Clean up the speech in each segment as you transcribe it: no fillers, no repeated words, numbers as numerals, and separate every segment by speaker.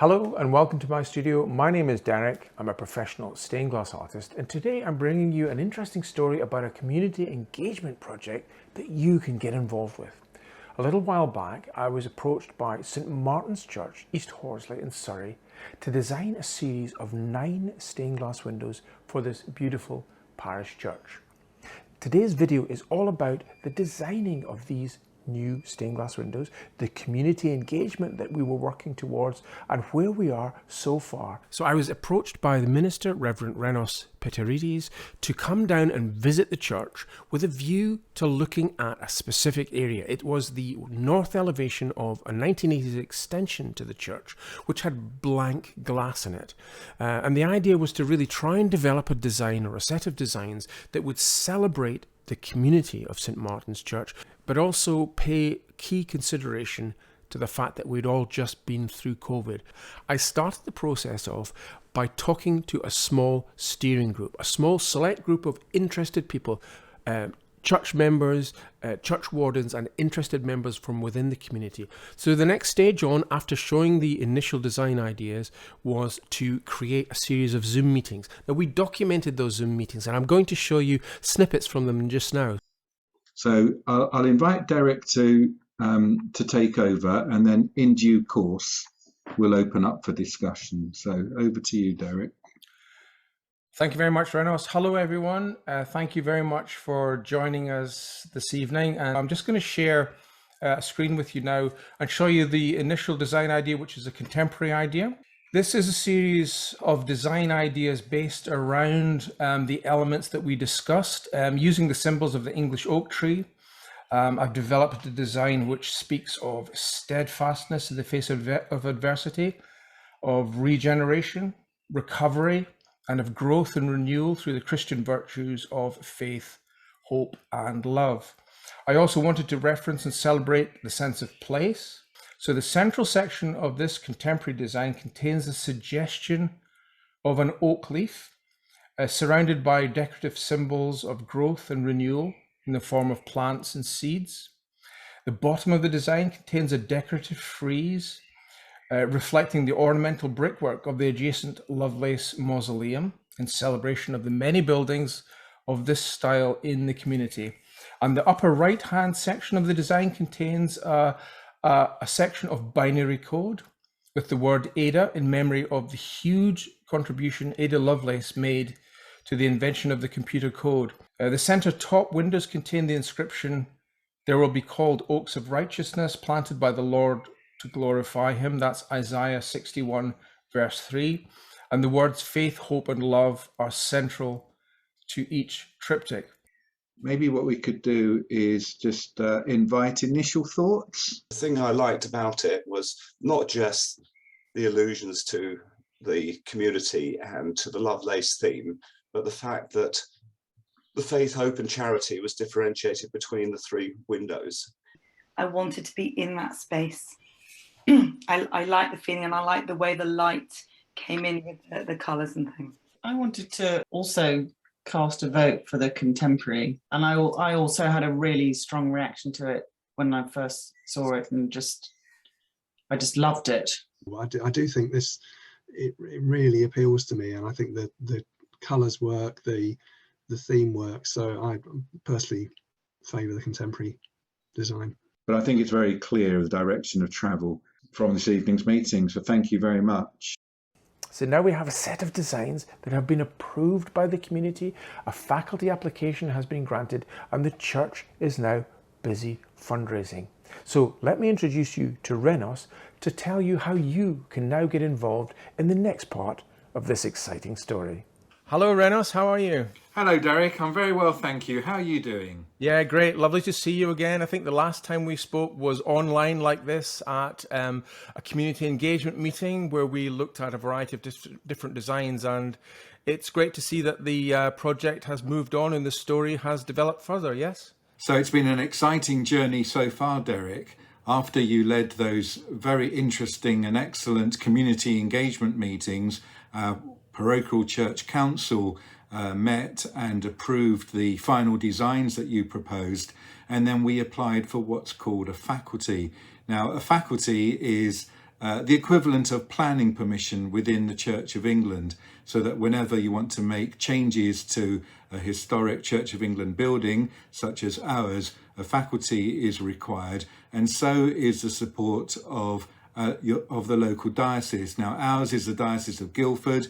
Speaker 1: Hello and welcome to my studio. My name is Derek. I'm a professional stained glass artist, and today I'm bringing you an interesting story about a community engagement project that you can get involved with. A little while back, I was approached by St Martin's Church, East Horsley in Surrey, to design a series of 9 stained glass windows for this beautiful parish church. Today's video is all about the designing of these new stained glass windows, the community engagement that we were working towards, and where we are so far. So I was approached by the minister, Reverend Renos Peterides, to come down and visit the church with a view to looking at a specific area. It was the north elevation of a 1980s extension to the church, which had blank glass in it. And the idea was to really try and develop a design or a set of designs that would celebrate the community of St Martin's Church, but also pay key consideration to the fact that we'd all just been through COVID. I started the process off by talking to a small steering group, a small select group of interested people, church members, church wardens, and interested members from within the community. So the next stage on, after showing the initial design ideas, was to create a series of Zoom meetings. Now, we documented those Zoom meetings, and I'm going to show you snippets from them just now.
Speaker 2: So I'll invite Derek to take over, and then in due course, we'll open up for discussion. So over to you, Derek.
Speaker 1: Thank you very much, Renos. Hello, everyone. Thank you very much for joining us this evening. And I'm just going to share a screen with you now and show you the initial design idea, which is a contemporary idea. This is a series of design ideas based around the elements that we discussed, using the symbols of the English oak tree. I've developed a design which speaks of steadfastness in the face of adversity, of regeneration, recovery, and of growth and renewal through the Christian virtues of faith, hope, and love. I also wanted to reference and celebrate the sense of place. So the central section of this contemporary design contains a suggestion of an oak leaf, surrounded by decorative symbols of growth and renewal in the form of plants and seeds. The bottom of the design contains a decorative frieze reflecting the ornamental brickwork of the adjacent Lovelace Mausoleum in celebration of the many buildings of this style in the community. And the upper right-hand section of the design contains a section of binary code with the word Ada in memory of the huge contribution Ada Lovelace made to the invention of the computer code. The center top windows contain the inscription, "There will be called oaks of righteousness, planted by the Lord to glorify him." That's Isaiah 61 verse 3. And the words faith, hope, and love are central to each triptych.
Speaker 2: Maybe what we could do is just invite initial thoughts.
Speaker 3: The thing I liked about it was not just the allusions to the community and to the Lovelace theme, but the fact that the faith, hope, and charity was differentiated between the 3 windows.
Speaker 4: I wanted to be in that space. I like the feeling, and I like the way the light came in with the colours and things.
Speaker 5: I wanted to also cast a vote for the contemporary, and I also had a really strong reaction to it when I first saw it, and I just loved it.
Speaker 6: I do think it really appeals to me, and I think that the colours work, the theme works. So I personally favour the contemporary design.
Speaker 2: But I think it's very clear the direction of travel from this evening's meeting. So thank you very much.
Speaker 1: So now we have a set of designs that have been approved by the community, a faculty application has been granted, and the church is now busy fundraising. So let me introduce you to Renos to tell you how you can now get involved in the next part of this exciting story. Hello, Renos. How are you?
Speaker 7: Hello, Derek. I'm very well, thank you. How are you doing?
Speaker 1: Yeah, great. Lovely to see you again. I think the last time we spoke was online like this at a community engagement meeting where we looked at a variety of different designs, and it's great to see that the project has moved on and the story has developed further, yes?
Speaker 7: So it's been an exciting journey so far, Derek. After you led those very interesting and excellent community engagement meetings, Parochial Church Council met and approved the final designs that you proposed, and then we applied for what's called a faculty. Now, a faculty is the equivalent of planning permission within the Church of England, so that whenever you want to make changes to a historic Church of England building, such as ours, a faculty is required, and so is the support of the local diocese. Now, ours is the Diocese of Guildford,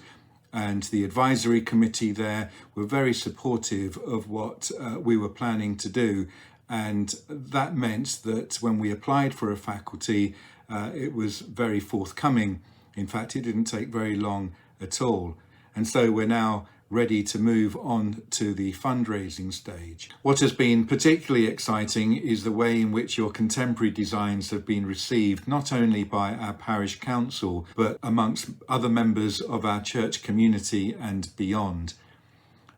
Speaker 7: and the advisory committee there were very supportive of what we were planning to do. And that meant that when we applied for a faculty, it was very forthcoming. In fact, it didn't take very long at all. And so we're now ready to move on to the fundraising stage. What has been particularly exciting is the way in which your contemporary designs have been received, not only by our parish council, but amongst other members of our church community and beyond.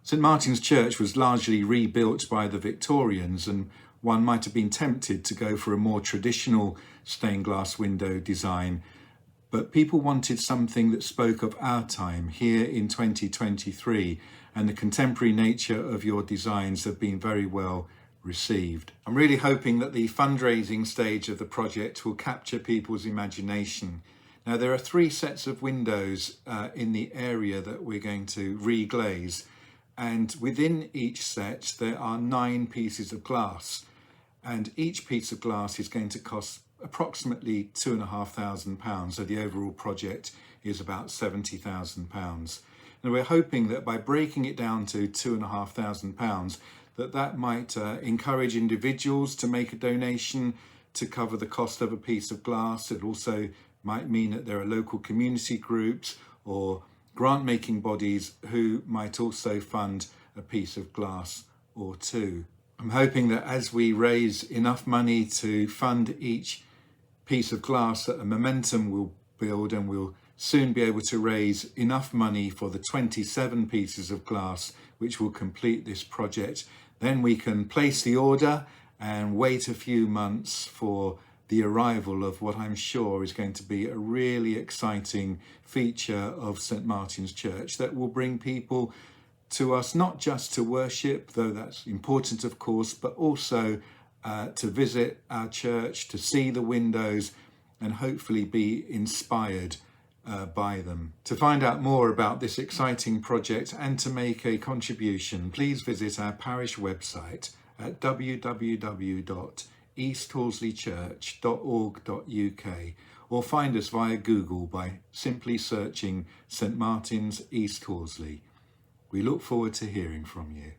Speaker 7: St Martin's Church was largely rebuilt by the Victorians, and one might have been tempted to go for a more traditional stained glass window design. But people wanted something that spoke of our time here in 2023, and the contemporary nature of your designs have been very well received. I'm really hoping that the fundraising stage of the project will capture people's imagination. Now, there are 3 sets of windows in the area that we're going to reglaze, and within each set there are 9 pieces of glass, and each piece of glass is going to cost approximately £2,500. So the overall project is about £70,000. And we're hoping that by breaking it down to £2,500, that might encourage individuals to make a donation to cover the cost of a piece of glass. It also might mean that there are local community groups or grant-making bodies who might also fund a piece of glass or 2. I'm hoping that as we raise enough money to fund each piece of glass, that a momentum will build, and we'll soon be able to raise enough money for the 27 pieces of glass which will complete this project. Then we can place the order and wait a few months for the arrival of what I'm sure is going to be a really exciting feature of St Martin's Church that will bring people to us, not just to worship, though that's important of course, but also to visit our church, to see the windows, and hopefully be inspired by them. To find out more about this exciting project and to make a contribution, please visit our parish website at www.easthorsleychurch.org.uk, or find us via Google by simply searching St Martin's East Horsley. We look forward to hearing from you.